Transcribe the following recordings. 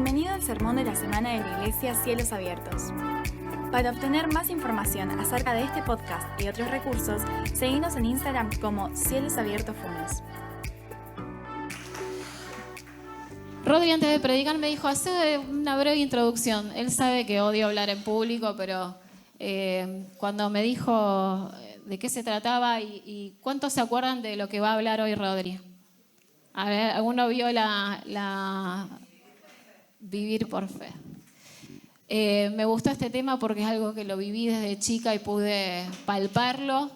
Bienvenido al sermón de la semana de la Iglesia Cielos Abiertos. Para obtener más información acerca de este podcast y otros recursos, seguinos en Instagram como Cielos Abiertos Funes. Rodri, antes de predicar, me dijo, hace una breve introducción. Él sabe que odio hablar en público, pero cuando me dijo de qué se trataba y cuántos se acuerdan de lo que va a hablar hoy Rodri. A ver, ¿alguno vio la Vivir por Fe? Me gustó este tema porque es algo que lo viví desde chica y pude palparlo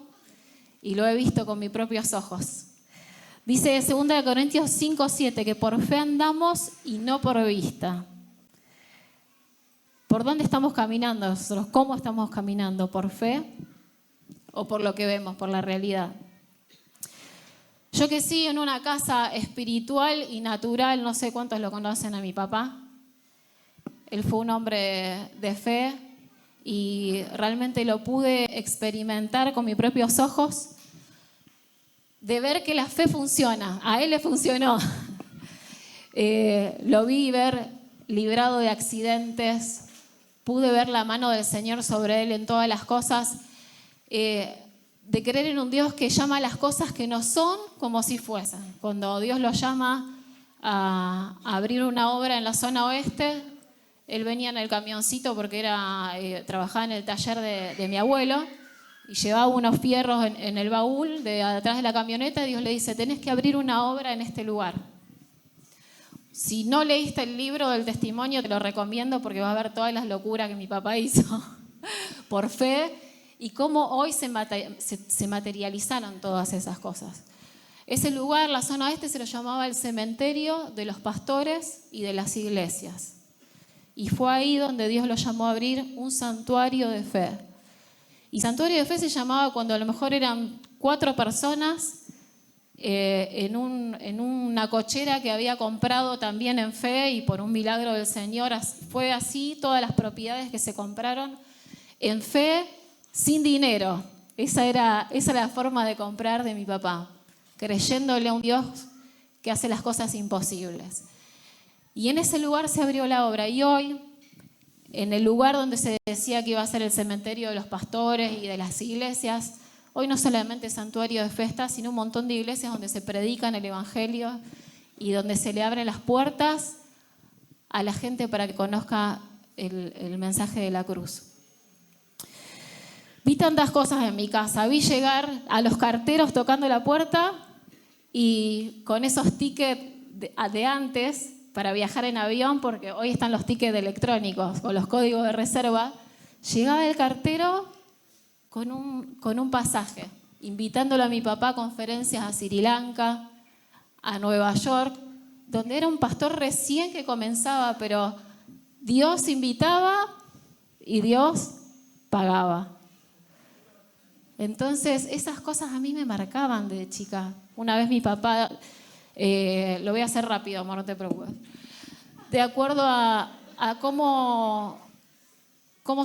y lo he visto con mis propios ojos. Dice 2 Corintios 5:7 que por fe andamos y no por vista. ¿Por dónde estamos caminando nosotros? ¿Cómo estamos caminando? ¿Por fe o por lo que vemos, por la realidad? Yo crecí en una casa espiritual y natural, no sé cuántos lo conocen a mi papá. Él fue un hombre de fe y realmente lo pude experimentar con mis propios ojos, de ver que la fe funciona. A él le funcionó. Lo vi ver librado de accidentes, pude ver la mano del Señor sobre él en todas las cosas, de creer en un Dios que llama a las cosas que no son como si fuesen. Cuando Dios lo llama a abrir una obra en la zona oeste, él venía en el camioncito porque trabajaba en el taller de mi abuelo y llevaba unos fierros en el baúl de atrás de la camioneta y Dios le dice, tenés que abrir una obra en este lugar. Si no leíste el libro del testimonio, te lo recomiendo porque vas a ver todas las locuras que mi papá hizo por fe y cómo hoy se materializaron todas esas cosas. Ese lugar, la zona oeste, se lo llamaba el cementerio de los pastores y de las iglesias. Y fue ahí donde Dios lo llamó a abrir un santuario de fe. Y santuario de fe se llamaba cuando a lo mejor eran 4 personas en una cochera que había comprado también en fe y por un milagro del Señor. Fue así todas las propiedades que se compraron en fe sin dinero. Esa era la forma de comprar de mi papá, creyéndole a un Dios que hace las cosas imposibles. Y en ese lugar se abrió la obra y hoy, en el lugar donde se decía que iba a ser el cementerio de los pastores y de las iglesias, hoy no solamente es santuario de fe, sino un montón de iglesias donde se predican el evangelio y donde se le abren las puertas a la gente para que conozca el mensaje de la cruz. Vi tantas cosas en mi casa, vi llegar a los carteros tocando la puerta y con esos tickets de antes para viajar en avión, porque hoy están los tickets electrónicos con los códigos de reserva, llegaba el cartero con un pasaje, invitándolo a mi papá a conferencias a Sri Lanka, a Nueva York, donde era un pastor recién que comenzaba, pero Dios invitaba y Dios pagaba. Entonces, esas cosas a mí me marcaban de chica. Una vez mi papá... lo voy a hacer rápido, amor, no te preocupes. De acuerdo a cómo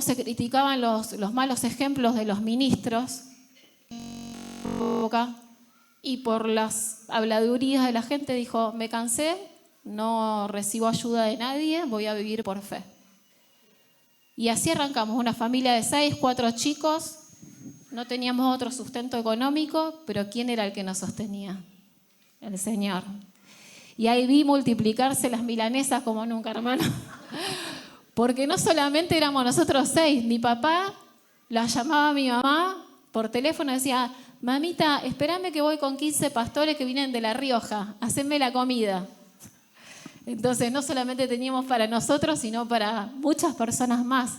se criticaban los malos ejemplos de los ministros y por las habladurías de la gente, dijo, me cansé, no recibo ayuda de nadie, voy a vivir por fe. Y así arrancamos, una familia de 6, 4 chicos, no teníamos otro sustento económico, pero ¿quién era el que nos sostenía? El Señor. Y ahí vi multiplicarse las milanesas como nunca, hermano. Porque no solamente éramos nosotros 6, mi papá la llamaba a mi mamá por teléfono y decía, mamita, espérame que voy con 15 pastores que vienen de La Rioja, haceme la comida. Entonces no solamente teníamos para nosotros, sino para muchas personas más.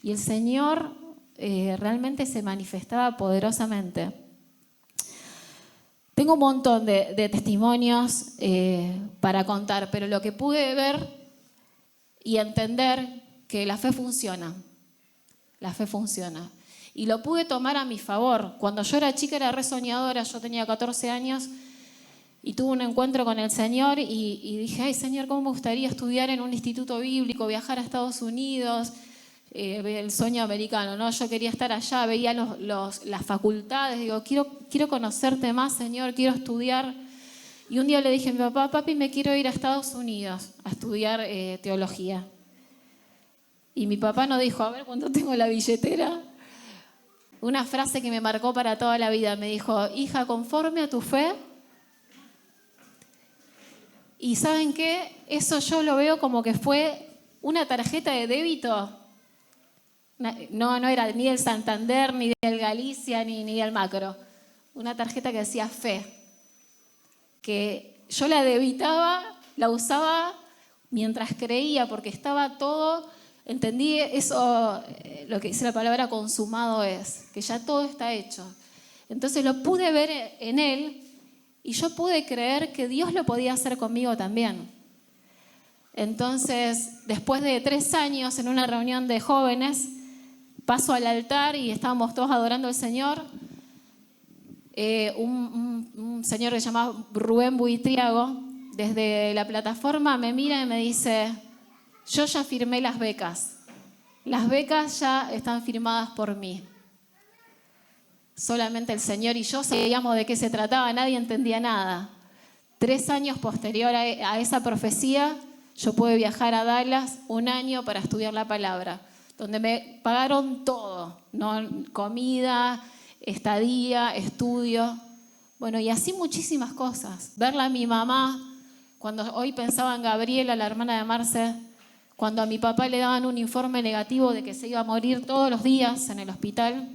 Y el Señor realmente se manifestaba poderosamente. Tengo un montón de testimonios para contar, pero lo que pude ver y entender que la fe funciona. La fe funciona. Y lo pude tomar a mi favor. Cuando yo era chica era re soñadora, yo tenía 14 años y tuve un encuentro con el Señor y dije, ay Señor, ¿cómo me gustaría estudiar en un instituto bíblico, viajar a Estados Unidos? El sueño americano, ¿no? Yo quería estar allá, veía las facultades, digo, quiero conocerte más, Señor, quiero estudiar. Y un día le dije a mi papá, papi, me quiero ir a Estados Unidos estudiar teología. Y mi papá nos dijo, a ver, cuando tengo la billetera, una frase que me marcó para toda la vida. Me dijo, hija, conforme a tu fe. Y ¿saben qué? Eso yo lo veo como que fue una tarjeta de débito. No era ni del Santander, ni del Galicia, ni del Macro. Una tarjeta que decía fe. Que yo la debitaba, la usaba mientras creía, porque estaba todo, entendí eso, lo que dice la palabra consumado es, que ya todo está hecho. Entonces lo pude ver en él y yo pude creer que Dios lo podía hacer conmigo también. Entonces, después de 3 años en una reunión de jóvenes, paso al altar y estábamos todos adorando al Señor. Un señor que se llamaba Rubén Buitriago, desde la plataforma me mira y me dice, yo ya firmé las becas ya están firmadas por mí. Solamente el Señor y yo sabíamos de qué se trataba, nadie entendía nada. 3 años posterior a esa profecía, yo pude viajar a Dallas 1 año para estudiar la palabra, donde me pagaron todo, ¿no? Comida, estadía, estudio, bueno, y así muchísimas cosas. Verla a mi mamá, cuando hoy pensaba en Gabriela, la hermana de Marce, cuando a mi papá le daban un informe negativo de que se iba a morir todos los días en el hospital,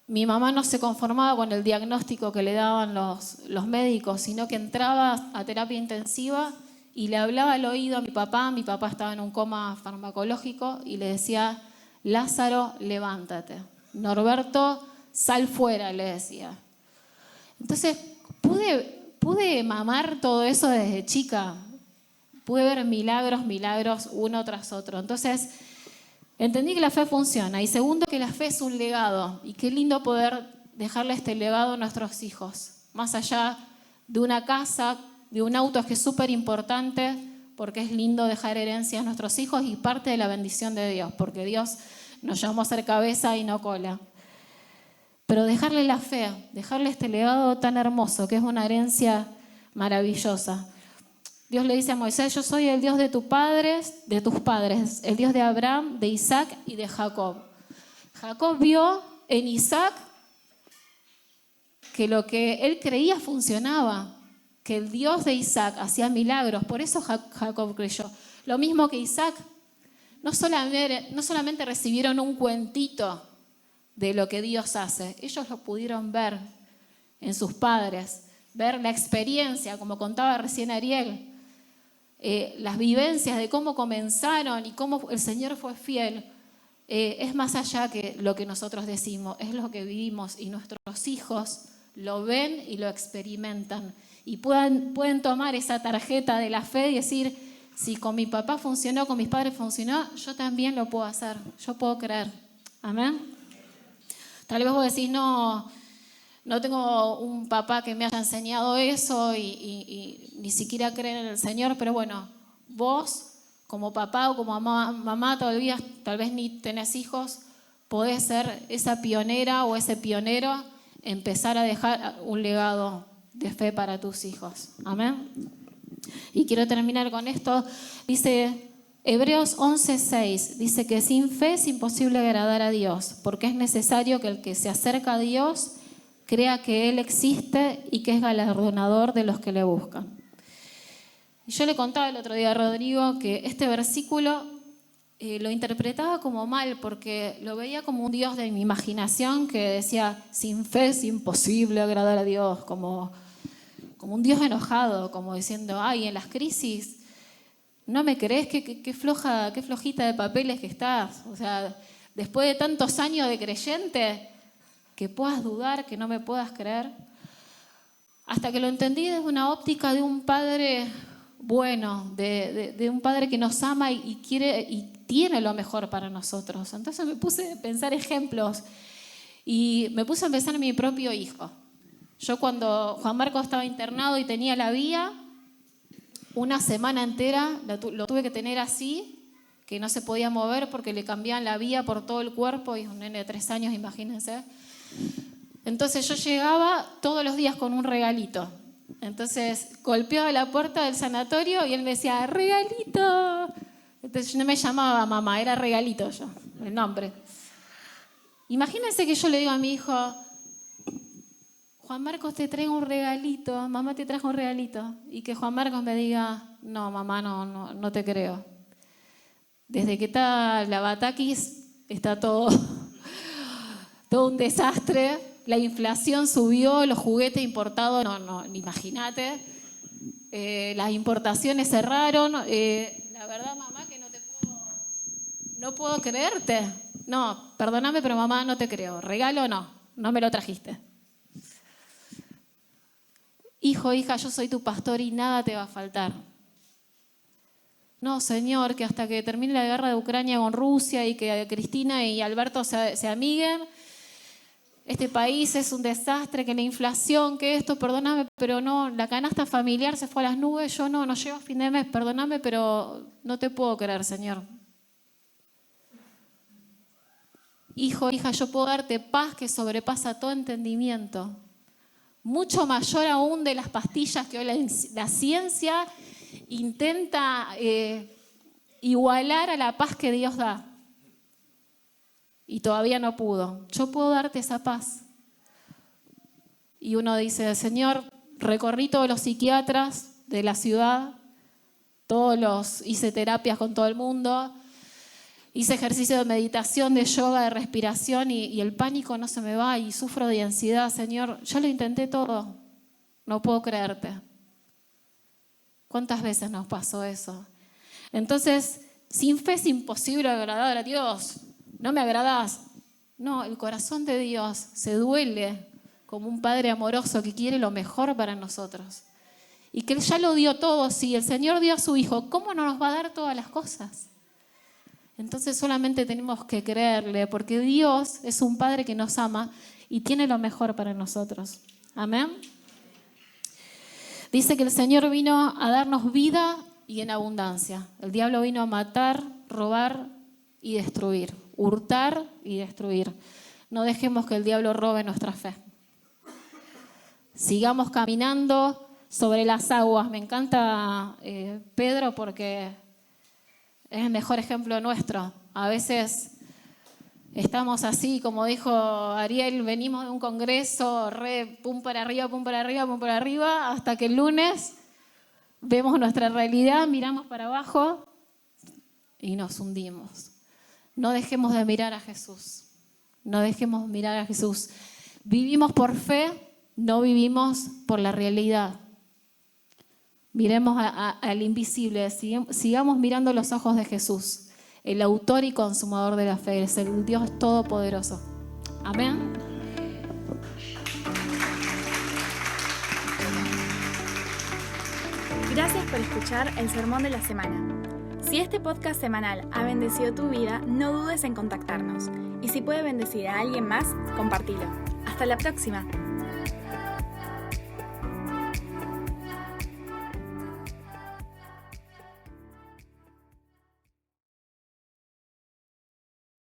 mi mamá no se conformaba con el diagnóstico que le daban los médicos, sino que entraba a terapia intensiva y le hablaba al oído a mi papá estaba en un coma farmacológico, y le decía, Lázaro, levántate. Norberto, sal fuera, le decía. Entonces, pude mamar todo eso desde chica. Pude ver milagros, uno tras otro. Entonces, entendí que la fe funciona. Y segundo, que la fe es un legado. Y qué lindo poder dejarle este legado a nuestros hijos. Más allá de una casa, de un auto, que es súper importante, porque es lindo dejar herencia a nuestros hijos y parte de la bendición de Dios, porque Dios nos llamó a ser cabeza y no cola. Pero dejarle la fe, dejarle este legado tan hermoso, que es una herencia maravillosa. Dios le dice a Moisés, yo soy el Dios de tus padres, el Dios de Abraham, de Isaac y de Jacob. Jacob vio en Isaac que lo que él creía funcionaba, que el Dios de Isaac hacía milagros, por eso Jacob creyó. Lo mismo que Isaac. No solamente recibieron un cuentito de lo que Dios hace, ellos lo pudieron ver en sus padres, ver la experiencia, como contaba recién Ariel, las vivencias de cómo comenzaron y cómo el Señor fue fiel. Es más allá que lo que nosotros decimos, es lo que vivimos, y nuestros hijos lo ven y lo experimentan. Y pueden tomar esa tarjeta de la fe y decir, si con mi papá funcionó, con mis padres funcionó, yo también lo puedo hacer, yo puedo creer. Amén. Tal vez vos decís, no tengo un papá que me haya enseñado eso y ni siquiera creen en el Señor, pero bueno, vos como papá o como mamá todavía, tal vez ni tenés hijos, podés ser esa pionera o ese pionero, empezar a dejar un legado de fe para tus hijos. Amén. Y quiero terminar con esto. Dice Hebreos 11:6, dice que sin fe es imposible agradar a Dios, porque es necesario que el que se acerca a Dios crea que Él existe y que es galardonador de los que le buscan. Y yo le contaba el otro día a Rodrigo que este versículo lo interpretaba como mal, porque lo veía como un Dios de mi imaginación que decía, sin fe es imposible agradar a Dios, como un Dios enojado, como diciendo, ay, en las crisis, ¿no me crees? Qué flojita de papeles que estás. O sea, después de tantos años de creyente, que puedas dudar, que no me puedas creer. Hasta que lo entendí desde una óptica de un padre bueno, de un padre que nos ama y quiere y tiene lo mejor para nosotros. Entonces me puse a pensar ejemplos y me puse a pensar en mi propio hijo. Yo cuando Juan Marcos estaba internado y tenía la vía, una semana entera lo tuve que tener así, que no se podía mover porque le cambiaban la vía por todo el cuerpo, y es un nene de 3 años, imagínense. Entonces yo llegaba todos los días con un regalito. Entonces golpeaba la puerta del sanatorio y él me decía, regalito. Entonces yo no me llamaba mamá, era regalito yo, el nombre. Imagínense que yo le digo a mi hijo, Juan Marcos te traigo un regalito, mamá te trajo un regalito. Y que Juan Marcos me diga, no mamá, no te creo. Desde que está la Batakis está todo un desastre. La inflación subió, los juguetes importados, imagínate. Las importaciones cerraron. La verdad, mamá, que no puedo creerte. No, perdóname, pero mamá, no te creo. Regalo no me lo trajiste. Hijo, hija, yo soy tu pastor y nada te va a faltar. No, Señor, que hasta que termine la guerra de Ucrania con Rusia y que Cristina y Alberto se amiguen, este país es un desastre, que la inflación, que esto, perdóname, pero no, la canasta familiar se fue a las nubes, yo no llego a fin de mes, perdóname, pero no te puedo creer, Señor. Hijo, hija, yo puedo darte paz que sobrepasa todo entendimiento, mucho mayor aún de las pastillas que hoy la ciencia intenta igualar a la paz que Dios da. Y todavía no pudo. Yo puedo darte esa paz. Y uno dice, Señor, recorrí todos los psiquiatras de la ciudad, hice terapias con todo el mundo, hice ejercicio de meditación, de yoga, de respiración y el pánico no se me va y sufro de ansiedad. Señor, ya lo intenté todo, no puedo creerte. ¿Cuántas veces nos pasó eso? Entonces, sin fe es imposible agradar a Dios. No me agradás. No, el corazón de Dios se duele como un padre amoroso que quiere lo mejor para nosotros. Y que Él ya lo dio todo. Si el Señor dio a su Hijo, ¿cómo no nos va a dar todas las cosas? Entonces solamente tenemos que creerle, porque Dios es un Padre que nos ama y tiene lo mejor para nosotros. Amén. Dice que el Señor vino a darnos vida y en abundancia. El diablo vino a matar, robar y destruir. Hurtar y destruir. No dejemos que el diablo robe nuestra fe. Sigamos caminando sobre las aguas. Me encanta Pedro porque es el mejor ejemplo nuestro. A veces estamos así, como dijo Ariel, venimos de un congreso, pum para arriba, pum para arriba, pum para arriba, hasta que el lunes vemos nuestra realidad, miramos para abajo y nos hundimos. No dejemos de mirar a Jesús. No dejemos de mirar a Jesús. Vivimos por fe, no vivimos por la realidad. Miremos al invisible, sigamos mirando los ojos de Jesús, el autor y consumador de la fe, es el Dios todopoderoso. Amén. Gracias por escuchar el Sermón de la Semana. Si este podcast semanal ha bendecido tu vida, no dudes en contactarnos. Y si puede bendecir a alguien más, compártelo. Hasta la próxima.